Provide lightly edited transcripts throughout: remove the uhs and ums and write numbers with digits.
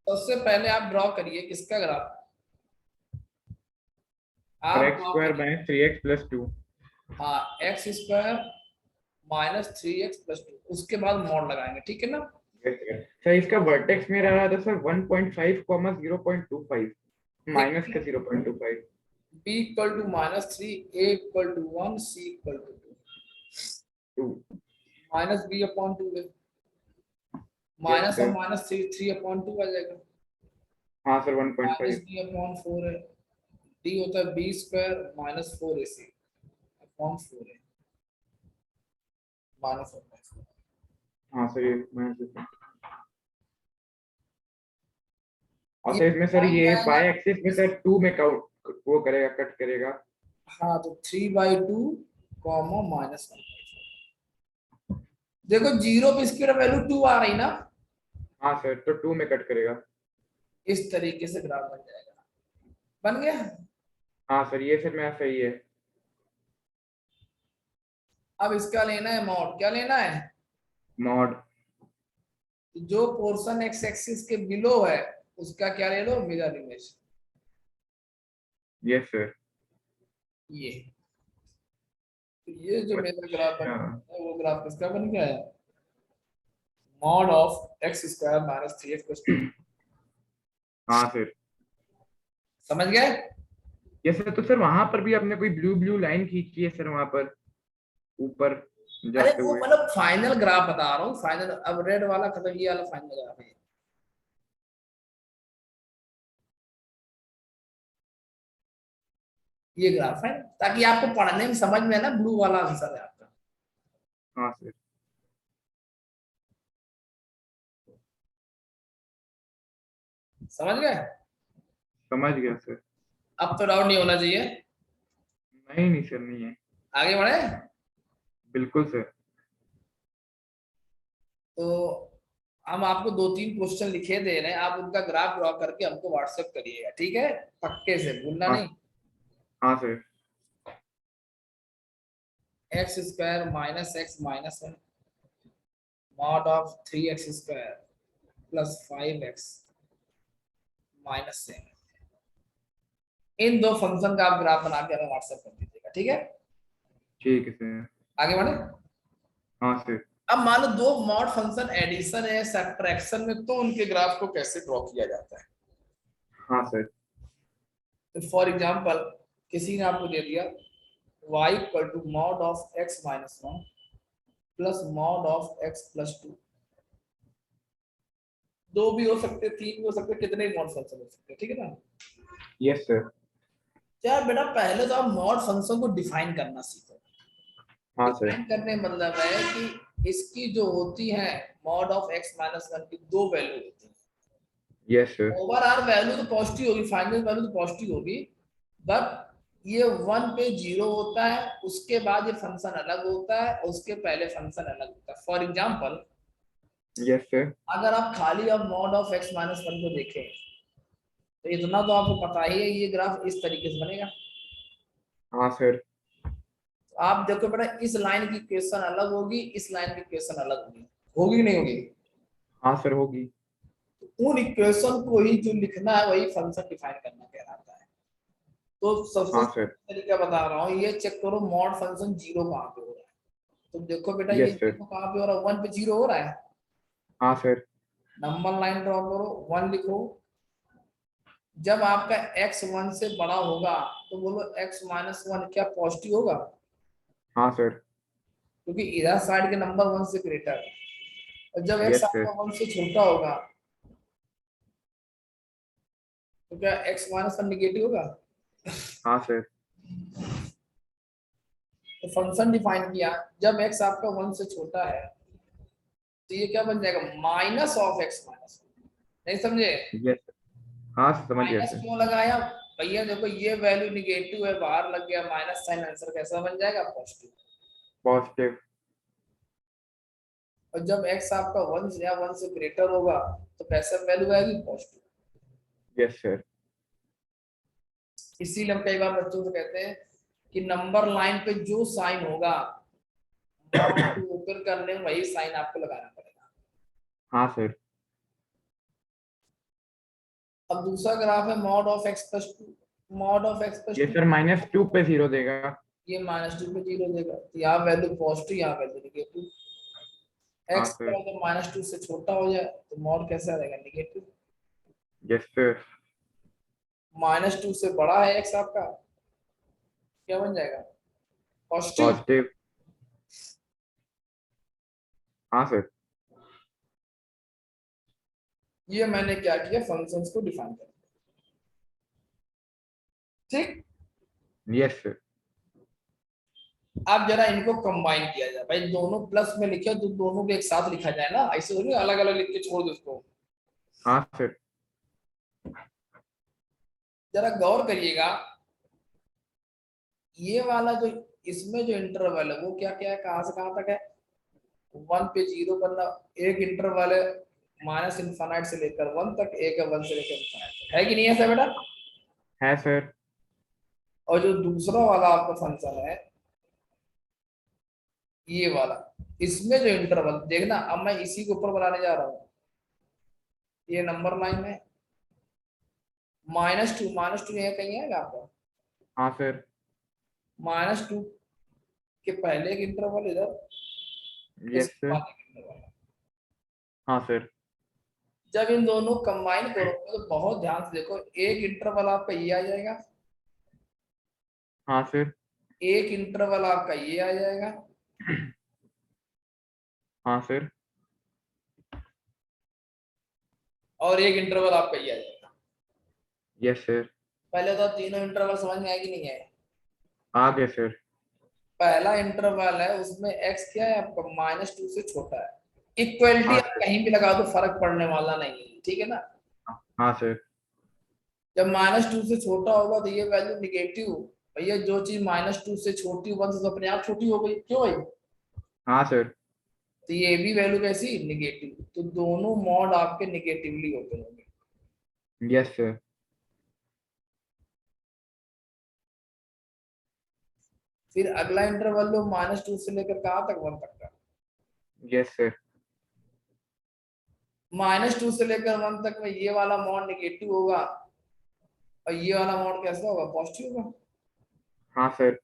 सबसे पहले आप ड्रॉ करिए किसका ग्राफ, और आप एक्स ड्रॉ स्क्वायर करिए। Minus three x plus two. हाँ, x square minus three x plus two, उसके बाद मॉड लगाएंगे, ठीक है ना। सर इसका वर्टेक्स में रहा था सर 1.5 कॉमा 0.25 माइनस देखिए का 0.25। b equal to minus three, A equal to one, C equal to two, two. Minus B upon two है, यस माइनस और sir. Minus three, three upon two आ जाएगा, हाँ sir minus 1.5। B upon four है, D होता है B square minus four A C upon four है, minus one. हाँ सर ये माइनस। और ये सर इसमें सर पॉइंट ये आएगा बाय एक्सिस में इस, सर टू में काउंट वो करेगा, कट करेगा। हाँ तो three by two comma minus one. देखो जीरो पे इसकी वैल्यू टू आ रही ना, हाँ सर तो टू में कट करेगा। इस तरीके से ग्राफ बन जाएगा। बन गया। हाँ सर ये सर मेरा सही है। अब इसका लेना है मॉड, क्या लेना है, मॉड। जो पोर्शन एक्स एक्सिस के बिलो है उसका क्या ले लो, मिरर इमेज। Yes sir. ये ये जो मेरा ग्राफ बन अच्छा। है वो ग्राफ किसका बन गया है, mod of x square minus three x plus two. हाँ सर। समझ गए। यस सर तो सर वहां पर भी आपने कोई ब्लू ब्लू लाइन खींची है सर वहां पर ऊपर अरे जाते वो हुए। मतलब फाइनल ग्राफ बता रहा हूँ, फाइनल, अब रेड वाला खत्म, ये वाला फाइनल ग्राफ है। ये ग्राफ है ताकि आपको पढ़ने में समझ में ना, ब्लू वाला आंसर है आपका। हाँ सर। समझ गए। समझ गया सर। अब तो डाउट नहीं होना चाहिए। नहीं नहीं सर नहीं है। आगे बढ़े। बिल्कुल सर। तो हम आपको दो तीन क्वेश्चन लिखे दे रहे हैं, आप उनका ग्राफ ड्रॉ करके हमको व्हाट्सएप करिएगा, ठीक है, पक्के से भूलना हाँ। नहीं। हाँ sir. X square minus x minus one, mod of three x square plus five x minus seven, इन दो फंक्शन का आप ग्राफ बना के हमें व्हाट्सएप कर दीजिएगा, ठीक है। ठीक है सर। आगे बढ़े। हाँ सर। अब मान लो दो मॉड फंक्शन एडिशन है सब्ट्रैक्शन में, तो उनके ग्राफ को कैसे ड्रॉ किया जाता है। हाँ सर। तो फॉर एग्जांपल किसी ने आपको दे दिया y equal to mod of x minus one plus mod of x plus two, दो भी हो सकते, तीन भी हो सकते, कितने मॉड फंक्शन हो सकते, ठीक है ना। Yes sir. यार बेटा पहले तो आप मॉड फंक्शन को डिफाइन करना सीखो। हाँ सर। डिफाइन करने मतलब है कि इसकी जो होती है mod of x minus one की दो वैल्यू होती है, यस सर। ओवरऑल वैल्यू तो पॉजिटिव होगी, फाइनल वैल्यू तो पॉजिटिव होगी, बट ये वन पे जीरो होता है, उसके बाद ये फंक्शन अलग होता है और उसके पहले फंक्शन अलग होता है। For example yes sir. अगर आप खाली अब mod of x minus one को देखें तो इतना तो आपको पता ही है, ये ग्राफ इस तरीके से बनेगा। हाँ सर। तो आप देखो बेटा इस लाइन की इक्वेशन अलग होगी, इस लाइन की इक्वेशन अलग होगी, होगी नहीं होगी। हाँ सर होगी। उन इक्वेशन को ही जो लिखना है वही फंक्शन डिफाइन करना कहलाता है। तो सबसे हाँ सर। तरीका बता रहा हूँ, ये चेक करो मॉड फंक्शन जीरो कहाँ पे हो रहा है। तो देखो बेटा ये यस सर। जीरो कहाँ पे हो रहा है, वन पे जीरो हो रहा है। हाँ सर। नंबर लाइन ड्रॉ करो, वन लिखो। जब आपका x वन से बड़ा होगा तो बोलो x माइनस वन क्या पॉजिटिव होगा, हाँ सर। क्योंकि इधर साइड के नंबर वन से ग्रेटर है। और जब x यस आपका सर। वन से छोटा होगा तो क्या x माइनस वन निगेटिव होगा। हाँ सर। तो फंक्शन डिफाइन किया, जब x आपका वन से छोटा है तो ये क्या बन जाएगा, minus of x minus one. नहीं समझे। यस। हाँ सर समझ गया माइनस सर। क्यों लगाया, भैया देखो ये वैल्यू निगेटिव है, बाहर लग गया माइनस साइन, आंसर कैसा बन जाएगा, पॉजिटिव। पॉजिटिव। और जब x आपका वन या वन से ग्रेटर होगा तो कैसा वैल्यू आएगी, पॉजिटिव। Yes sir. इसीलिए हम कई बार बच्चों से कहते हैं कि नंबर लाइन पे जो साइन होगा मॉड को ओपन करने में वही साइन आपको लगाना पड़ेगा। हाँ सर। अब दूसरा ग्राफ है mod of x plus to, mod of x plus ये टू, सर -2 पे 0 देगा। ये -2 पे 0 देगा, तो यहाँ वैल्यू पॉजिटिव, यहाँ वैल्यू नेगेटिव। हाँ एक्स सर। का अगर -2 से छोटा हो जाए तो मॉड कैसा रहेगा, नेगेटिव। Yes sir. -2 से बड़ा है एक्स आपका, क्या बन जाएगा, पॉजिटिव। पॉजिटिव। हाँ सर। ये मैंने क्या किया, फंक्शंस को डिफाइन कर दिया। ठीक। Yes sir. अब जरा इनको कंबाइन किया जाए, भाई दोनों प्लस में लिखे तो दोनों को एक साथ लिखा जाए ना, ऐसे थोड़ी अलग अलग लिख के छोड़ दो उसको। हाँ सर। जरा गौर करिएगा, ये वाला जो इसमें जो इंटरवल है वो क्या क्या है, कहाँ से कहाँ तक है, 1 पे 0 करना, एक इंटरवल है -इनफाइनाइट से लेकर 1 तक, एक है 1 से लेकर इनफाइनाइट तक, है कि नहीं है ऐसा बेटा। है सर। और जो दूसरा वाला आपका फंक्शन है ये वाला, इसमें जो इंटरवल देखना, अब मैं इसी के ऊपर बनाने जा रहा हूँ, ये नंबर लाइन है, -2 यहाँ कहीं है आपका, हाँ सर। -2 के पहले एक इंटरवल इधर, यस इसके सर। बाद एक इंटरवल। हाँ सर। जब इन दोनों कंबाइन करोगे तो बहुत ध्यान से देखो, एक इंटरवल आपका ये आ जाएगा, हाँ सर। एक इंटरवल आपका ये आ जाएगा, हाँ सर। और एक इंटरवल आपका ये आ जाएगा। Yes sir. पहले तो तीनों इंटरवल समझ में आए कि नहीं है। आगे सर। पहला इंटरवल है उसमें एक्स क्या है आपका, -2 से छोटा है। इक्वलिटी हाँ आप सर। कहीं भी लगा दो फर्क पड़ने वाला नहीं है, ठीक है ना। हाँ सर। जब -2 से छोटा होगा तो ये वैल्यू निगेटिव, भैया जो चीज -2 से छोटी 1 से तो अपने आप छोटी हो गई, क्यों भाई। हाँ सर। तो ये भी वैल्यू कैसी, निगेटिव, तो दोनों मॉड आपके निगेटिवली होते होंगे। Yes sir. फिर अगला इंटरवल लो -2 से लेकर कहाँ तक, 1 तक का। Yes sir. -2 से लेकर 1 तक में ये वाला मॉड निगेटिव होगा, और ये वाला मॉड कैसा होगा, पॉजिटिव होगा। हाँ सर।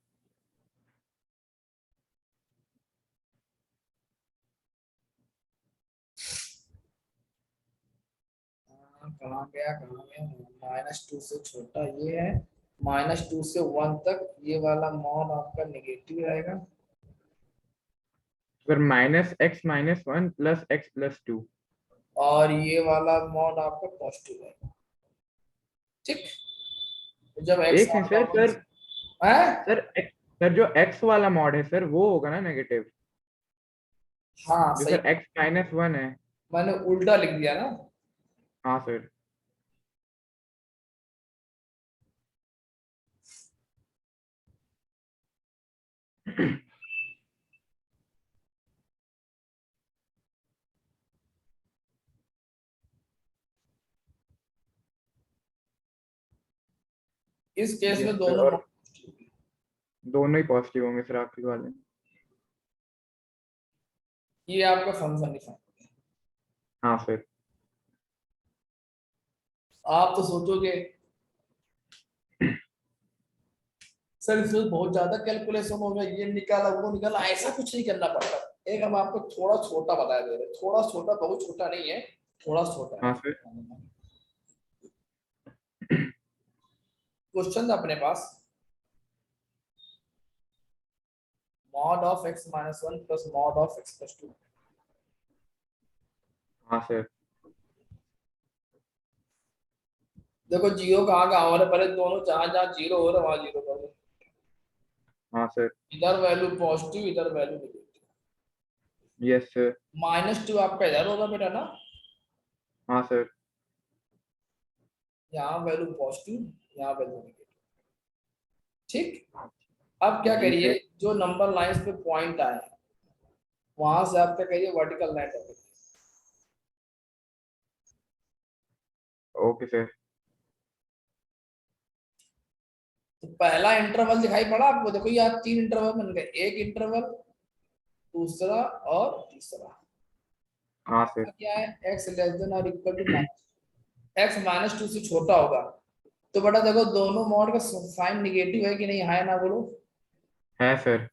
कहाँ गया, कहाँ गया, -2 से छोटा ये है, -2 से 1 तक ये वाला मॉड आपका निगेटिव रहेगा, सर -x-1 + x + 2। और ये वाला मॉड आपका पॉजिटिव रहेगा। ठीक। तो जब एक्स एक है आपका सर। 1 सर है, सर सर जो x वाला मॉड है सर वो होगा ना नेगेटिव, हाँ जो सही, सर x-1 है। मैंने उल्टा लिख दिया ना। हाँ सर। इस केस यस में सर। दोनों और दोनों ही पॉजिटिव होंगे सर आखिरी वाले। ये आपका फंक्शन डिफाइन। हाँ सर। आप तो सोचोगे सर इसमें बहुत ज्यादा कैलकुलेशन हो गया, ये निकाला वो निकाला, ऐसा कुछ नहीं करना पड़ता। एक हम आपको थोड़ा छोटा बता दे रहे, थोड़ा छोटा, बहुत छोटा नहीं है, थोड़ा छोटा हाँ है। सर। क्वेश्चन अपने पास, mod of x-1 plus mod of x+2। हाँ सर। देखो जीरो कहाँ कहाँ हो रहा है, पहले दोनों जहां जहां जीरो हो रहा है वहां जीरो कर दो। हाँ सर। इधर वैल्यू पॉजिटिव, इधर वैल्यू नेगेटिव। Yes sir. -2 आपका इधर होगा बेटा ना, हाँ सर। यहाँ वैल्यू पॉजिटिव, यहाँ वैल्यू नेगेटिव। ठीक। अब क्या जी करिए, सर। जो नंबर लाइंस पे पॉइंट आए वहां से आप क्या करिए, वर्टिकल लाइन रखिए। Okay sir. तो पहला इंटरवल दिखाई पड़ा आपको, देखो ये आप 3 इंटरवल बन गए, एक इंटरवल, दूसरा और तीसरा। हाँ सर। क्या है, x < और =-2। x -2 से छोटा होगा, तो बेटा देखो दोनों मॉड का साइन निगेटिव है कि नहीं, है ना, बोलो। है सर।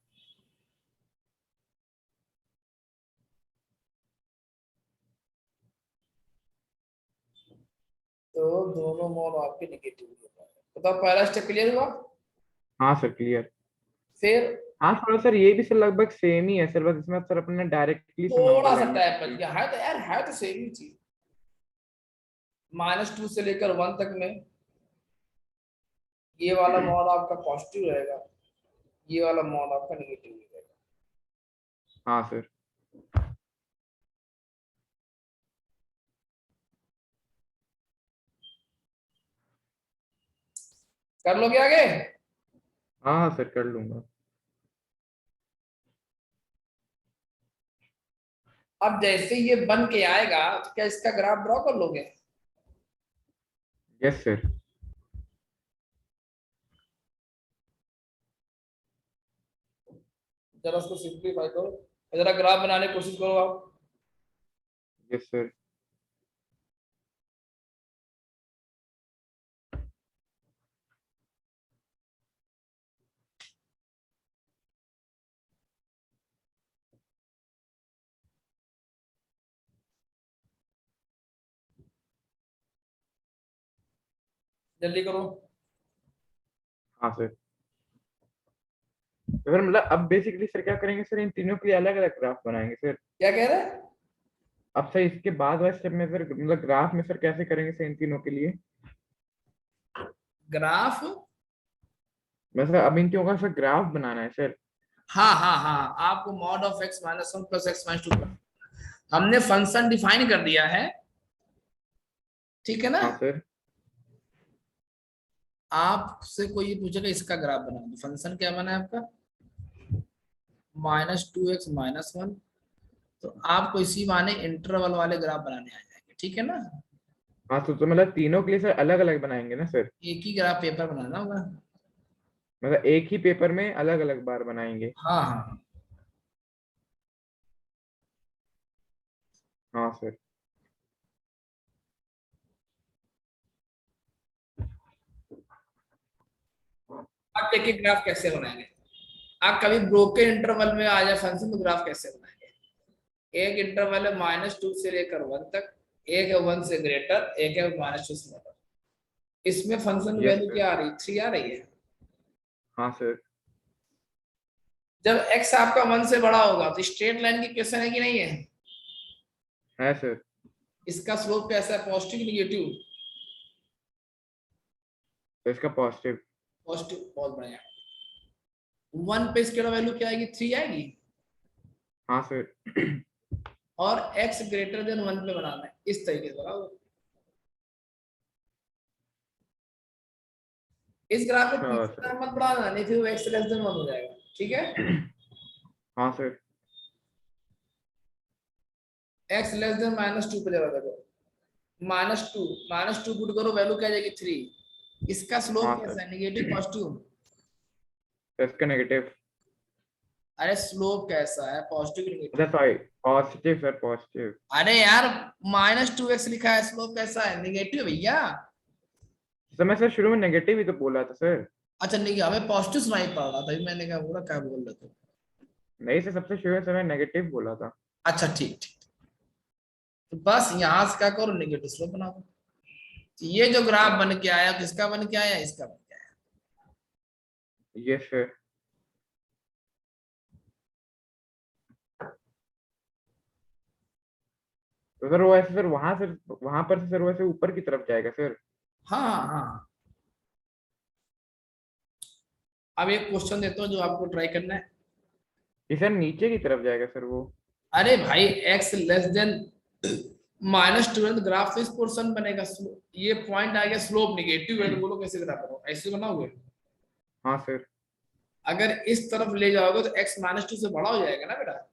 तो दोनों मॉड आपके निगेटिव होगा। बताओ पहला स्टेप क्लियर हुआ। हाँ सर क्लियर। फिर हाँ थोड़ा सर ये भी सर लगभग सेम ही है सर, बस इसमें सर अपने डायरेक्टली से नंबर थोड़ा सा लेंगे टाइम सर। बच गया, है तो यार, है तो सेम ही चीज। -2 से लेकर 1 तक में ये वाला मॉड आपका पॉजिटिव रहेगा, ये वाला मॉड आपका निगेटिव रहेगा। हाँ सर। कर लोगे आगे। हाँ हाँ सर कर लूंगा। अब जैसे ये बन के आएगा तो क्या इसका ग्राफ ड्रॉ कर लोगे। Yes sir. जरा उसको सिंप्लीफाई करो, जरा ग्राफ बनाने की कोशिश करो आप। Yes sir. जल्दी करो। हाँ सर। तो सर मतलब अब बेसिकली सर क्या करेंगे सर, इन तीनों के लिए अलग अलग ग्राफ बनाएंगे सर। क्या कह रहे हैं। अब सर इसके बाद वाले स्टेप में सर मतलब ग्राफ में सर कैसे करेंगे सर इन तीनों के लिए। ग्राफ। मैं सर अब इन तीनों का सर ग्राफ बनाना है सर। हाँ हाँ हाँ, आपको mod of x-1 plus x-2 हमने फंक्शन डिफाइन कर दिया है, ठीक है ना। हाँ सर। आपसे कोई ये पूछेगा इसका ग्राफ बना दो, फंक्शन क्या बना है आपका -2x-1, तो आपको इसी माने इंटरवल वाले ग्राफ बनाने आ जाएंगे, ठीक है ना। हाँ तो मतलब तीनों के लिए सर अलग अलग बनाएंगे ना सर। एक ही ग्राफ पेपर बनाना होगा। मतलब एक ही पेपर में अलग अलग बार बनाएंगे। हाँ हाँ हाँ। हाँ सर। आप देखिए ग्राफ कैसे बनाएंगे। आप कभी ब्रोकन इंटरवल में आ जाए फंक्शन, तो ग्राफ कैसे बनाएंगे। एक इंटरवल है -2 से लेकर 1 तक, एक है 1 से ग्रेटर, एक है -2 से लेकर। इसमें फंक्शन यस वैल्यू सर। क्या आ रही, 3 आ रही है। हाँ सर। जब x आपका 1 से बड़ा होगा तो स्ट्रेट लाइन की क्वेश्चन है कि नहीं है। है सर। इसका स्लोप कैसा है, पॉजिटिव निगेटिव। तो इसका पॉजिटिव। पॉजिटिव, बहुत बढ़िया। 1 पे इसके वैल्यू क्या आएगी, 3 आएगी। हाँ सर। और x ग्रेटर देन 1 पे बनाना है, इस तरीके से बनाओ। इस ग्राफ में अच्छा तीसरा सर। मत बढ़ाना, नहीं फिर वो x लेस देन 1 हो जाएगा, ठीक है। हाँ सर। x लेस देन -2 पे जरा देखो, -2 पुट करो, वैल्यू क्या आ जाएगी, 3। इसका स्लोप हाँ कैसा सर। है, निगेटिव पॉजिटिव। तो इसका नेगेटिव। अरे स्लोप कैसा है, पॉजिटिव अच्छा negative. Sorry, positive sir positive. अरे यार -2x लिखा है, स्लोप कैसा है, निगेटिव भैया। सर मैं सर शुरू में नेगेटिव ही तो बोला था सर। अच्छा नहीं, हमें पॉजिटिव सुनाई पड़ रहा था, मैंने कहा बोला क्या बोल रहे थे। नहीं सर सबसे शुरू में सर मैं नेगेटिव बोला था। अच्छा ठीक ठीक, तो बस यहाँ से क्या करो, निगेटिव स्लोप बना दो। तो ये जो ग्राफ बन के आया, किसका बन के आया, इसका बन के आया। Yes sir. तो सर वो ऐसे सर वहां सर वहां पर से सर वैसे ऊपर की तरफ जाएगा सर। हाँ हाँ हाँ। अब एक क्वेश्चन देता हूँ जो आपको ट्राई करना है। ये सर नीचे की तरफ जाएगा सर वो। अरे भाई x लेस देन -2 ग्राफ तो इस पोर्शन बनेगा। ये पॉइंट आ गया, स्लोप निगेटिव है, तो बोलो कैसे ग्राफ बनाओ, ऐसे बनाओगे। हाँ सर। अगर इस तरफ ले जाओगे तो x -2 से बड़ा हो जाएगा ना बेटा।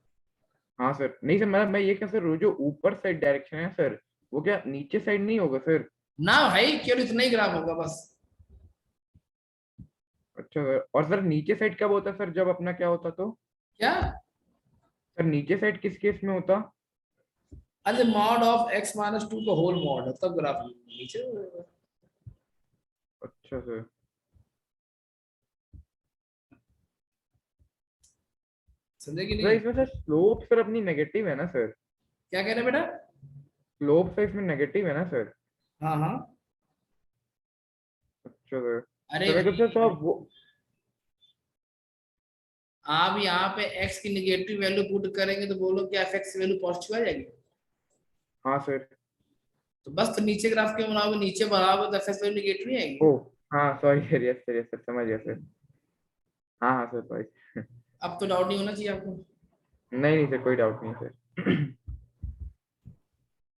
हाँ सर नहीं सर मतलब मैं ये क्या सर वो जो ऊपर साइड डायरेक्शन है सर, वो क्या नीचे साइड नहीं होगा सर। ना भाई, केवल इतना ही ग्राफ होगा बस। अच्छा सर, और सर नीचे साइड कब होता सर जब अपना क्या होता तो। क्या। सर नीचे साइड किस केस में होता। अरे मॉड ऑफ x माइनस 2 का होल मॉड है तब ग्राफ नीचे होगा। अच्छा सर। समझे कि सर नहीं? इसमें सर स्लोप सर अपनी नेगेटिव है ना सर? क्या कह रहे हैं बेटा? स्लोप सर इसमें नेगेटिव है ना सर? हाँ हाँ। अच्छा सर। अरे सर मैं भाई, तो वो। आप यहाँ पे x की निगेटिव वैल्यू पुट करेंगे तो बोलो कि fx की वैल्यू पॉजिटिव आ जाएगी। हाँ सर। तो बस तो नीचे ग्राफ क्यों बनाओगे, नीचे बढ़ाओगे तो fx वैल्यू निगेटिव नहीं आएगी। ओ हाँ सॉरी सर, यस सर समझ गया सर। हाँ हाँ सर सॉरी। अब तो डाउट नहीं होना चाहिए आपको। नहीं नहीं सर, कोई डाउट नहीं सर।